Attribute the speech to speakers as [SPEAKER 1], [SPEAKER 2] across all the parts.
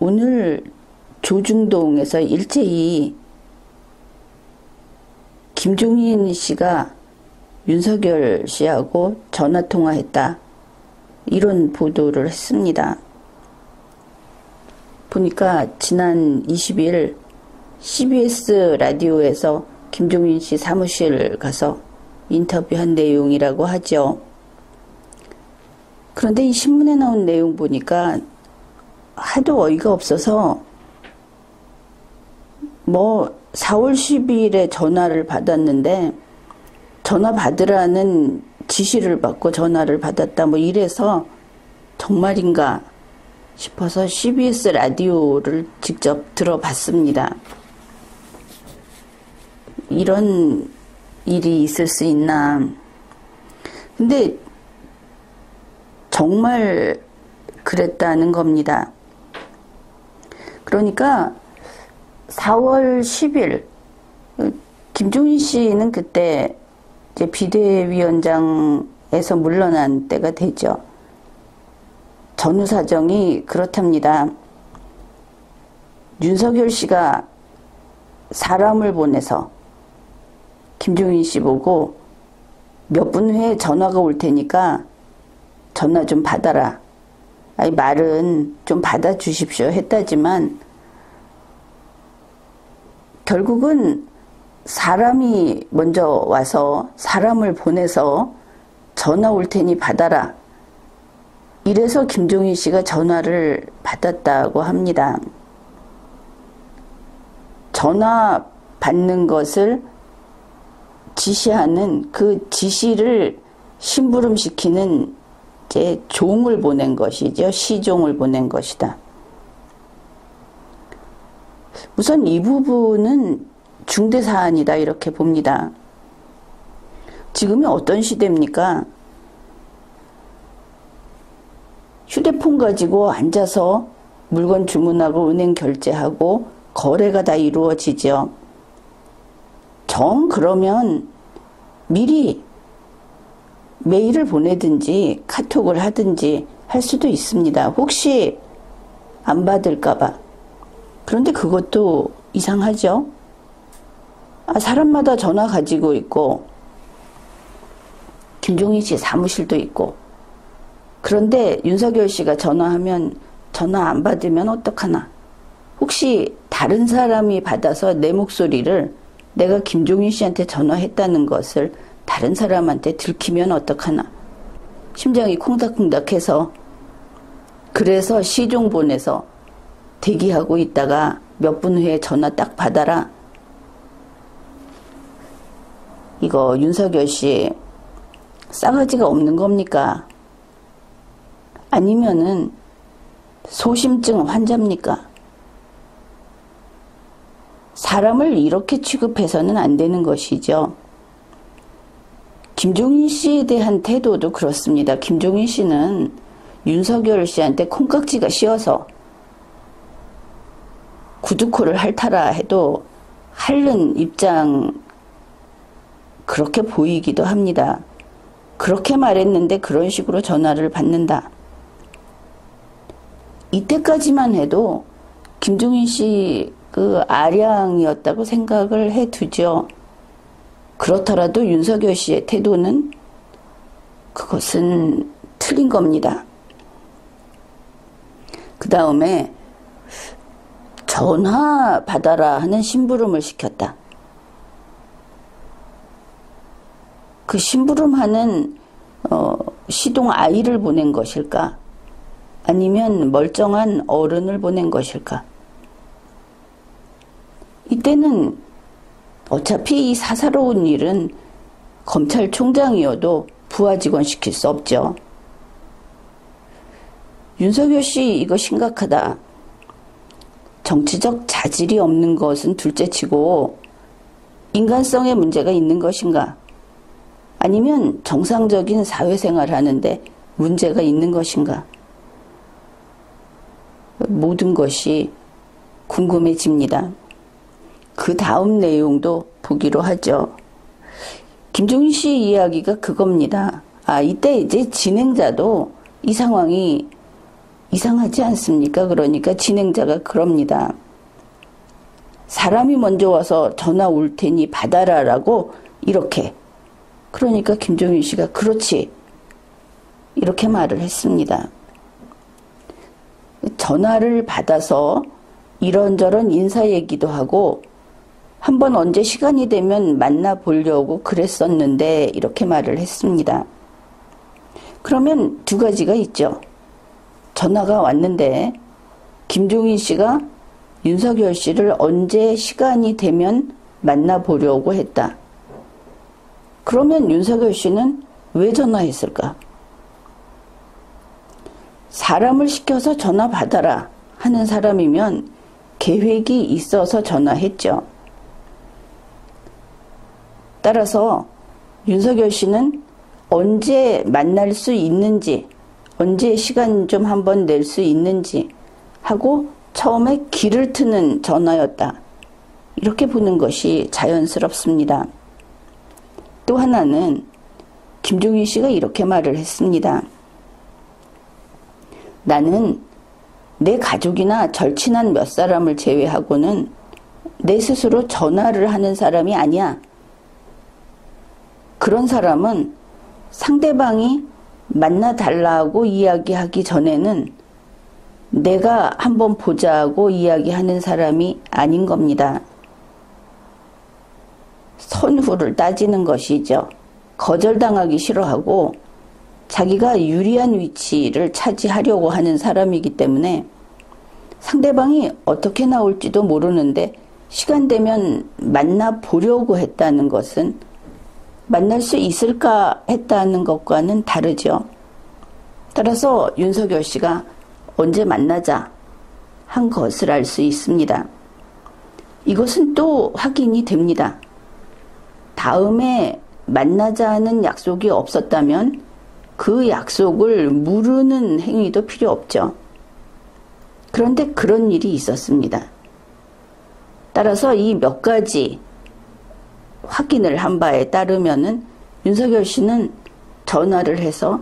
[SPEAKER 1] 오늘 조중동에서 일제히 김종인 씨가 윤석열 씨하고 전화통화했다. 이런 보도를 했습니다. 보니까 지난 20일 CBS 라디오에서 김종인 씨 사무실 가서 인터뷰한 내용이라고 하죠. 그런데 이 신문에 나온 내용 보니까 하도 어이가 없어서 4월 10일에 전화를 받았는데 전화 받으라는 지시를 받고 전화를 받았다 이래서 정말인가 싶어서 CBS 라디오를 직접 들어봤습니다. 이런 일이 있을 수 있나. 근데 정말 그랬다는 겁니다. 그러니까 4월 10일 김종인 씨는 그때 이제 비대위원장에서 물러난 때가 되죠. 전후 사정이 그렇답니다. 윤석열 씨가 사람을 보내서 김종인 씨 보고 몇 분 후에 전화가 올 테니까 전화 좀 받아라. 아니 말은 좀 받아주십시오 했다지만 결국은 사람이 먼저 와서 사람을 보내서 전화 올 테니 받아라. 이래서 김종인 씨가 전화를 받았다고 합니다. 전화 받는 것을 지시하는 그 지시를 심부름시키는 이제 종을 보낸 것이죠. 시종을 보낸 것이다. 우선 이 부분은 중대사안이다 이렇게 봅니다. 지금이 어떤 시대입니까? 휴대폰 가지고 앉아서 물건 주문하고 은행 결제하고 거래가 다 이루어지죠. 그러면 미리 메일을 보내든지 카톡을 하든지 할 수도 있습니다. 혹시 안 받을까봐. 그런데 그것도 이상하죠? 사람마다 전화 가지고 있고 김종인 씨 사무실도 있고 그런데 윤석열 씨가 전화하면 전화 안 받으면 어떡하나. 혹시 다른 사람이 받아서 내 목소리를 내가 김종인 씨한테 전화했다는 것을 다른 사람한테 들키면 어떡하나. 심장이 콩닥콩닥해서 그래서 시종 보내서 대기하고 있다가 몇 분 후에 전화 딱 받아라. 이거 윤석열 씨 싸가지가 없는 겁니까? 아니면은 소심증 환자입니까? 사람을 이렇게 취급해서는 안 되는 것이죠. 김종인 씨에 대한 태도도 그렇습니다. 김종인 씨는 윤석열 씨한테 콩깍지가 씌어서 구두코를 핥아라 해도 핥는 입장 그렇게 보이기도 합니다. 그렇게 말했는데 그런 식으로 전화를 받는다. 이때까지만 해도 김종인 씨 그 아량이었다고 생각을 해두죠. 그렇더라도 윤석열 씨의 태도는 그것은 틀린 겁니다. 그 다음에 전화 받아라 하는 심부름을 시켰다. 그 심부름하는 시동 아이를 보낸 것일까? 아니면 멀쩡한 어른을 보낸 것일까? 이때는 어차피 이 사사로운 일은 검찰총장이어도 부하 직원 시킬 수 없죠. 윤석열 씨 이거 심각하다. 정치적 자질이 없는 것은 둘째치고 인간성에 문제가 있는 것인가? 아니면 정상적인 사회생활 하는데 문제가 있는 것인가? 모든 것이 궁금해집니다. 그 다음 내용도 보기로 하죠. 김종인 씨 이야기가 그겁니다. 이때 이제 진행자도 이 상황이 이상하지 않습니까? 그러니까 진행자가 그럽니다. 사람이 먼저 와서 전화 올 테니 받아라라고 이렇게. 그러니까 김종인 씨가 그렇지. 이렇게 말을 했습니다. 전화를 받아서 이런저런 인사 얘기도 하고 한번 언제 시간이 되면 만나보려고 그랬었는데 이렇게 말을 했습니다. 그러면 두 가지가 있죠. 전화가 왔는데 김종인 씨가 윤석열 씨를 언제 시간이 되면 만나보려고 했다. 그러면 윤석열 씨는 왜 전화했을까? 사람을 시켜서 전화 받아라 하는 사람이면 계획이 있어서 전화했죠. 따라서 윤석열 씨는 언제 만날 수 있는지, 언제 시간 좀 한번 낼 수 있는지 하고 처음에 길을 트는 전화였다. 이렇게 보는 것이 자연스럽습니다. 또 하나는 김종인 씨가 이렇게 말을 했습니다. 나는 내 가족이나 절친한 몇 사람을 제외하고는 내 스스로 전화를 하는 사람이 아니야. 그런 사람은 상대방이 만나달라고 이야기하기 전에는 내가 한번 보자고 이야기하는 사람이 아닌 겁니다. 선후를 따지는 것이죠. 거절당하기 싫어하고 자기가 유리한 위치를 차지하려고 하는 사람이기 때문에 상대방이 어떻게 나올지도 모르는데 시간 되면 만나보려고 했다는 것은 만날 수 있을까 했다는 것과는 다르죠. 따라서 윤석열 씨가 언제 만나자 한 것을 알 수 있습니다. 이것은 또 확인이 됩니다. 다음에 만나자는 약속이 없었다면 그 약속을 무르는 행위도 필요 없죠. 그런데 그런 일이 있었습니다. 따라서 이 몇 가지 확인을 한 바에 따르면은 윤석열 씨는 전화를 해서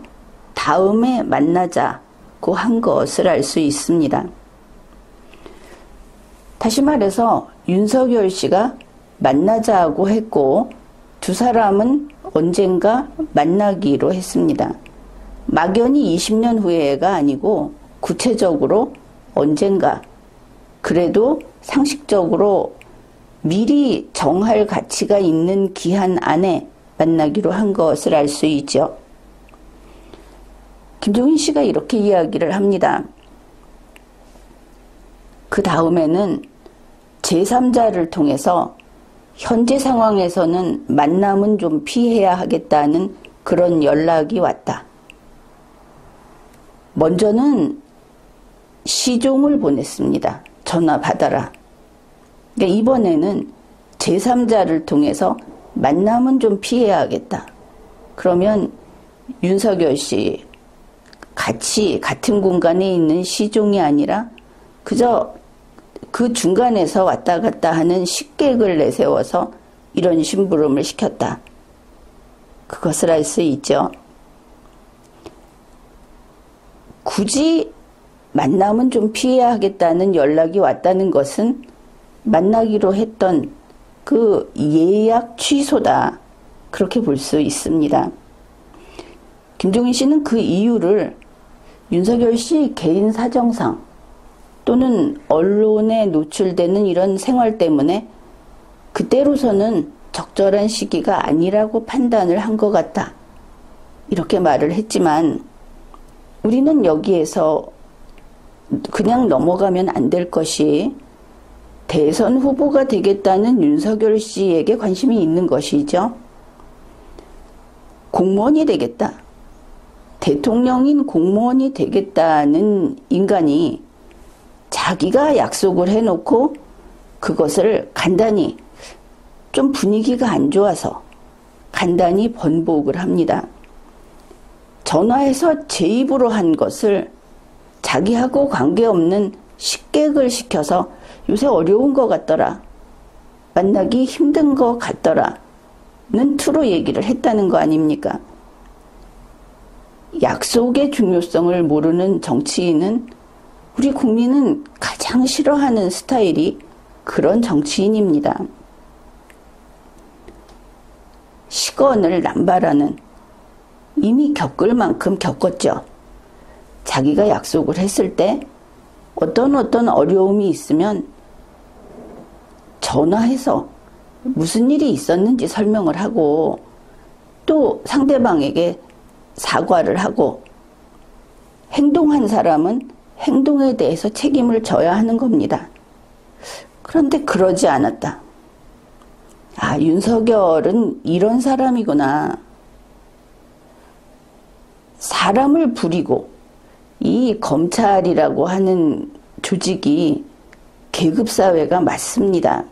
[SPEAKER 1] 다음에 만나자고 한 것을 알 수 있습니다. 다시 말해서 윤석열 씨가 만나자고 했고 두 사람은 언젠가 만나기로 했습니다. 막연히 20년 후에가 아니고 구체적으로 언젠가, 그래도 상식적으로 미리 정할 가치가 있는 기한 안에 만나기로 한 것을 알 수 있죠. 김종인 씨가 이렇게 이야기를 합니다. 그 다음에는 제3자를 통해서 현재 상황에서는 만남은 좀 피해야 하겠다는 그런 연락이 왔다. 먼저는 시종을 보냈습니다. 전화 받아라. 그러니까 이번에는 제3자를 통해서 만남은 좀 피해야겠다. 그러면 윤석열 씨 같이 같은 공간에 있는 시종이 아니라 그저 그 중간에서 왔다 갔다 하는 식객을 내세워서 이런 심부름을 시켰다. 그것을 알 수 있죠. 굳이 만남은 좀 피해야 하겠다는 연락이 왔다는 것은 만나기로 했던 그 예약 취소다. 그렇게 볼 수 있습니다. 김종인 씨는 그 이유를 윤석열 씨 개인 사정상 또는 언론에 노출되는 이런 생활 때문에 그때로서는 적절한 시기가 아니라고 판단을 한 것 같다. 이렇게 말을 했지만 우리는 여기에서 그냥 넘어가면 안 될 것이 대선 후보가 되겠다는 윤석열 씨에게 관심이 있는 것이죠. 공무원이 되겠다. 대통령인 공무원이 되겠다는 인간이 자기가 약속을 해놓고 그것을 간단히 좀 분위기가 안 좋아서 간단히 번복을 합니다. 전화해서 제 입으로 한 것을 자기하고 관계없는 식객을 시켜서 요새 어려운 것 같더라. 만나기 힘든 것 같더라. 는 투로 얘기를 했다는 거 아닙니까? 약속의 중요성을 모르는 정치인은 우리 국민은 가장 싫어하는 스타일이 그런 정치인입니다. 시건을 남발하는, 이미 겪을 만큼 겪었죠. 자기가 약속을 했을 때 어떤 어려움이 있으면 전화해서 무슨 일이 있었는지 설명을 하고 또 상대방에게 사과를 하고, 행동한 사람은 행동에 대해서 책임을 져야 하는 겁니다. 그런데 그러지 않았다. 아, 윤석열은 이런 사람이구나. 사람을 부리고, 이 검찰이라고 하는 조직이 계급사회가 맞습니다.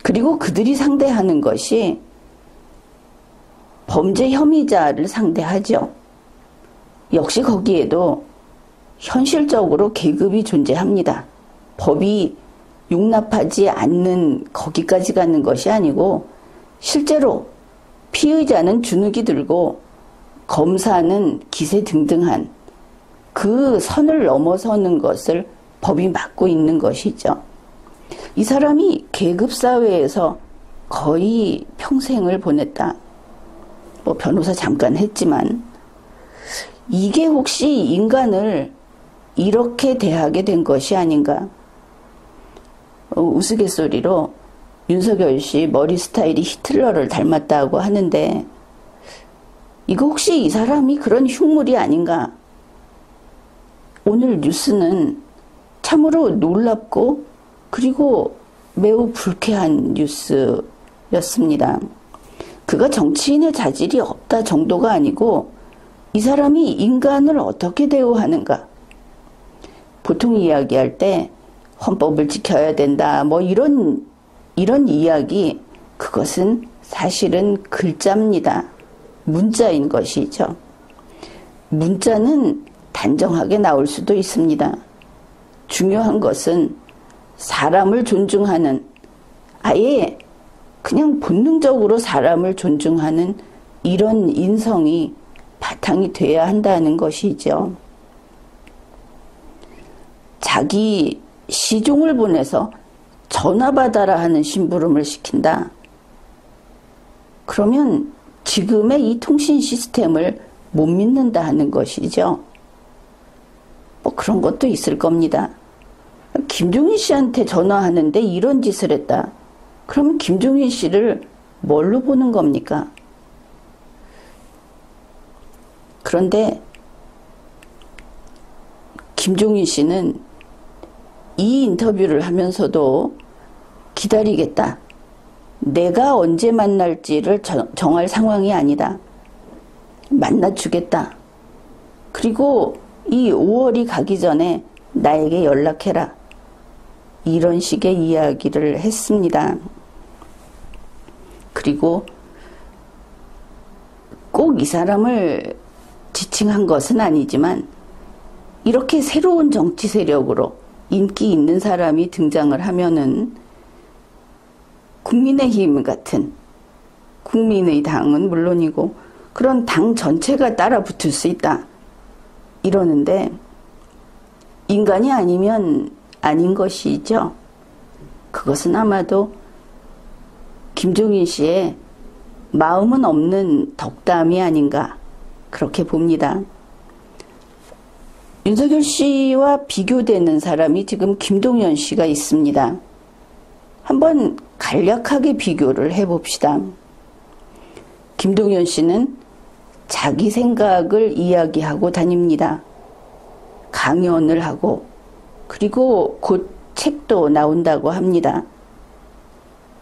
[SPEAKER 1] 그리고 그들이 상대하는 것이 범죄 혐의자를 상대하죠. 역시 거기에도 현실적으로 계급이 존재합니다. 법이 용납하지 않는 거기까지 가는 것이 아니고, 실제로 피의자는 주눅이 들고 검사는 기세등등한 그 선을 넘어서는 것을 법이 막고 있는 것이죠. 이 사람이 계급사회에서 거의 평생을 보냈다. 뭐 변호사 잠깐 했지만, 이게 혹시 인간을 이렇게 대하게 된 것이 아닌가. 우스갯소리로 윤석열 씨 머리 스타일이 히틀러를 닮았다고 하는데, 이거 혹시 이 사람이 그런 흉물이 아닌가. 오늘 뉴스는 참으로 놀랍고 그리고 매우 불쾌한 뉴스였습니다. 그가 정치인의 자질이 없다 정도가 아니고, 이 사람이 인간을 어떻게 대우하는가. 보통 이야기할 때 헌법을 지켜야 된다, 뭐 이런 이야기, 그것은 사실은 글자입니다. 문자인 것이죠. 문자는 단정하게 나올 수도 있습니다. 중요한 것은 사람을 존중하는, 아예 그냥 본능적으로 사람을 존중하는 이런 인성이 바탕이 돼야 한다는 것이죠. 자기 시종을 보내서 전화 받아라 하는 심부름을 시킨다. 그러면 지금의 이 통신 시스템을 못 믿는다 하는 것이죠. 뭐 그런 것도 있을 겁니다. 김종인 씨한테 전화하는데 이런 짓을 했다. 그러면 김종인 씨를 뭘로 보는 겁니까? 그런데 김종인 씨는 이 인터뷰를 하면서도 기다리겠다. 내가 언제 만날지를 정할 상황이 아니다. 만나주겠다. 그리고 이 5월이 가기 전에 나에게 연락해라. 이런 식의 이야기를 했습니다. 그리고 꼭 이 사람을 지칭한 것은 아니지만, 이렇게 새로운 정치 세력으로 인기 있는 사람이 등장을 하면은 국민의힘 같은, 국민의당은 물론이고 그런 당 전체가 따라 붙을 수 있다 이러는데, 인간이 아니면 아닌 것이죠. 그것은 아마도 김종인 씨의 마음은 없는 덕담이 아닌가, 그렇게 봅니다. 윤석열 씨와 비교되는 사람이 지금 김동연 씨가 있습니다. 한번 간략하게 비교를 해봅시다. 김동연 씨는 자기 생각을 이야기하고 다닙니다. 강연을 하고, 그리고 곧 책도 나온다고 합니다.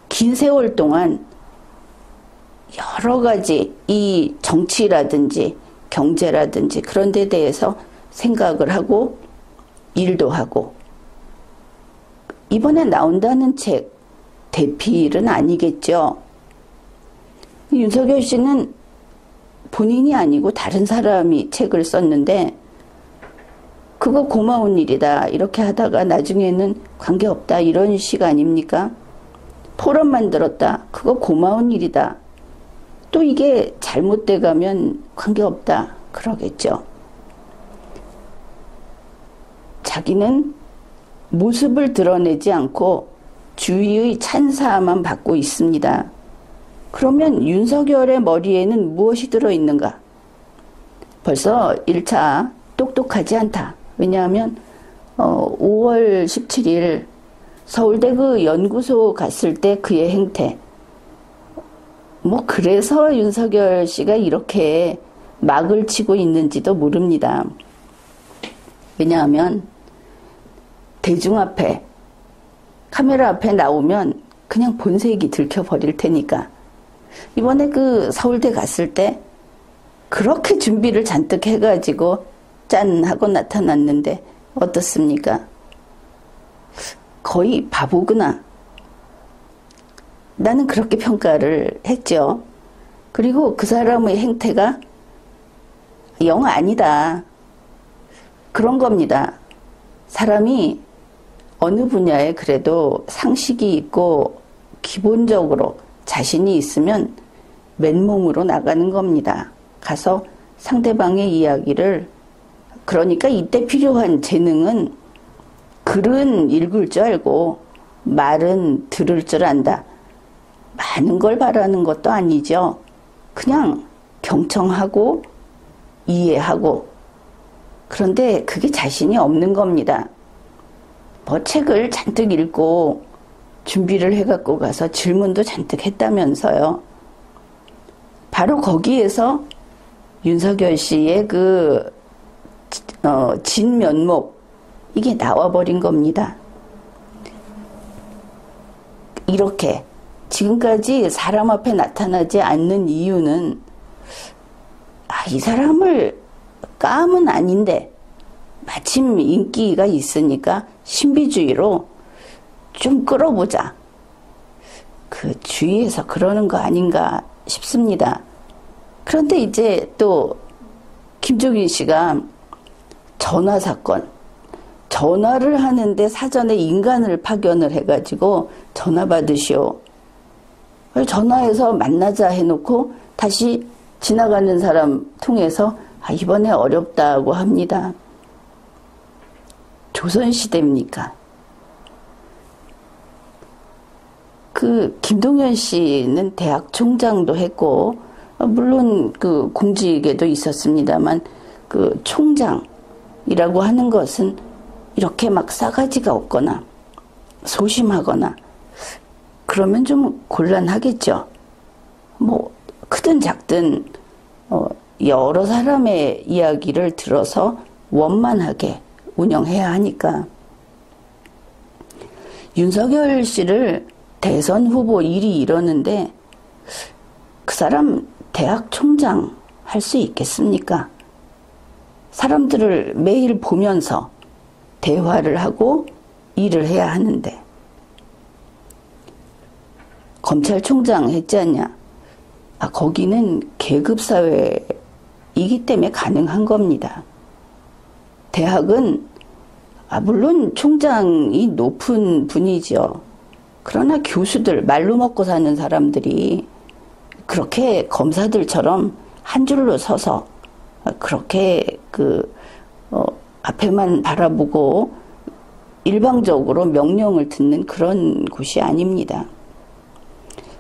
[SPEAKER 1] 긴 세월 동안 여러 가지 이 정치라든지 경제라든지 그런 데 대해서 생각을 하고 일도 하고, 이번에 나온다는 책 대필은 아니겠죠. 윤석열 씨는 본인이 아니고 다른 사람이 책을 썼는데, 그거 고마운 일이다 이렇게 하다가 나중에는 관계없다 이런 식 아닙니까? 포럼 만들었다, 그거 고마운 일이다, 또 이게 잘못돼 가면 관계없다 그러겠죠. 자기는 모습을 드러내지 않고 주위의 찬사만 받고 있습니다. 그러면 윤석열의 머리에는 무엇이 들어있는가? 벌써 1차 똑똑하지 않다. 왜냐하면 5월 17일 서울대 그 연구소 갔을 때 그의 행태, 그래서 윤석열 씨가 이렇게 막을 치고 있는지도 모릅니다. 왜냐하면 대중 앞에, 카메라 앞에 나오면 그냥 본색이 들켜버릴 테니까. 이번에 그 서울대 갔을 때 그렇게 준비를 잔뜩 해가지고 짠 하고 나타났는데 어떻습니까? 거의 바보구나. 나는 그렇게 평가를 했죠. 그리고 그 사람의 행태가 영 아니다. 그런 겁니다. 사람이 어느 분야에 그래도 상식이 있고 기본적으로 자신이 있으면 맨몸으로 나가는 겁니다. 가서 상대방의 이야기를, 그러니까 이때 필요한 재능은 글은 읽을 줄 알고 말은 들을 줄 안다. 많은 걸 바라는 것도 아니죠. 그냥 경청하고 이해하고. 그런데 그게 자신이 없는 겁니다. 책을 잔뜩 읽고 준비를 해갖고 가서 질문도 잔뜩 했다면서요. 바로 거기에서 윤석열 씨의 그 진면목, 이게 나와버린 겁니다. 이렇게 지금까지 사람 앞에 나타나지 않는 이유는 이 사람을 까면 아닌데 마침 인기가 있으니까 신비주의로 좀 끌어보자. 그 주위에서 그러는 거 아닌가 싶습니다. 그런데 이제 또 김종인 씨가 전화 사건, 전화를 하는데 사전에 인간을 파견을 해가지고 전화 받으시오. 전화해서 만나자 해놓고 다시 지나가는 사람 통해서 이번에 어렵다고 합니다. 조선시대입니까? 그 김동연 씨는 대학 총장도 했고, 물론 그 공직에도 있었습니다만, 그 총장이라고 하는 것은 이렇게 막 싸가지가 없거나 소심하거나 그러면 좀 곤란하겠죠. 크든 작든 여러 사람의 이야기를 들어서 원만하게 운영해야 하니까. 윤석열 씨를 대선 후보 일이 이러는데 그 사람 대학 총장 할 수 있겠습니까? 사람들을 매일 보면서 대화를 하고 일을 해야 하는데. 검찰총장 했지 않냐? 거기는 계급사회이기 때문에 가능한 겁니다. 대학은 물론 총장이 높은 분이죠. 그러나 교수들, 말로 먹고 사는 사람들이 그렇게 검사들처럼 한 줄로 서서 그렇게 앞에만 바라보고 일방적으로 명령을 듣는 그런 곳이 아닙니다.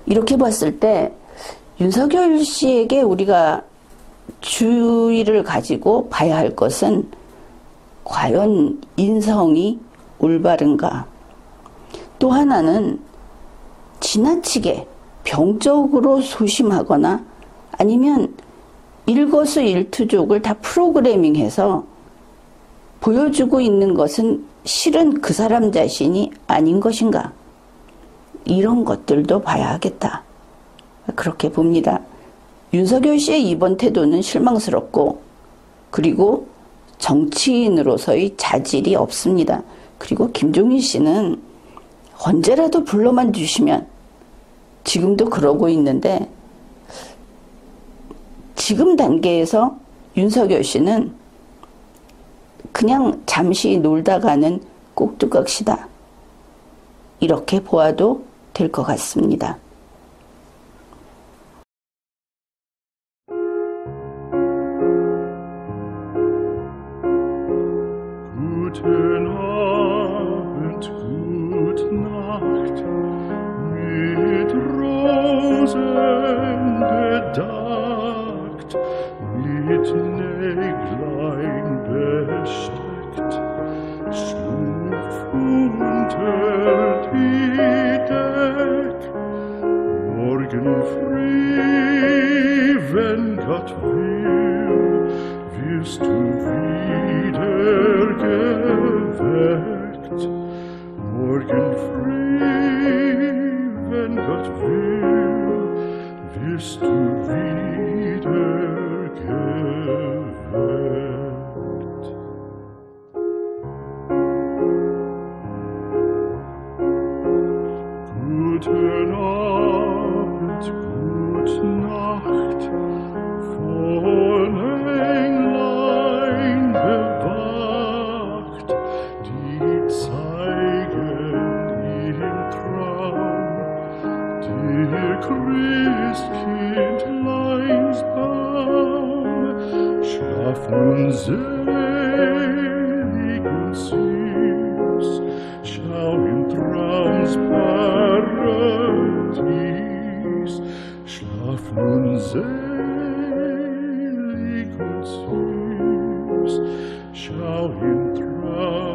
[SPEAKER 1] 이렇게 봤을 때 윤석열 씨에게 우리가 주의를 가지고 봐야 할 것은 과연 인성이 올바른가? 또 하나는 지나치게 병적으로 소심하거나 아니면 일거수일투족을 다 프로그래밍해서 보여주고 있는 것은 실은 그 사람 자신이 아닌 것인가? 이런 것들도 봐야 하겠다. 그렇게 봅니다. 윤석열 씨의 이번 태도는 실망스럽고, 그리고 정치인으로서의 자질이 없습니다. 그리고 김종인 씨는 언제라도 불러만 주시면, 지금도 그러고 있는데, 지금 단계에서 윤석열 씨는 그냥 잠시 놀다가는 꼭두각시다. 이렇게 보아도 될 것 같습니다.
[SPEAKER 2] 구체는 bedeckt, mit Näglein besteckt, schlupf unter die Deck. Morgen früh, wenn Gott will, wirst du wieder geweckt. Morgen früh, wenn Gott will, wirst du wieder geweckt. Guten Abend, gute Nacht, von Englein bewacht, die zeigen im Traum dir Christkindleins Baum. Schlaf nun selig und süß, schau im Traums Paradies. Schlaf nun selig und süß, schau im Traums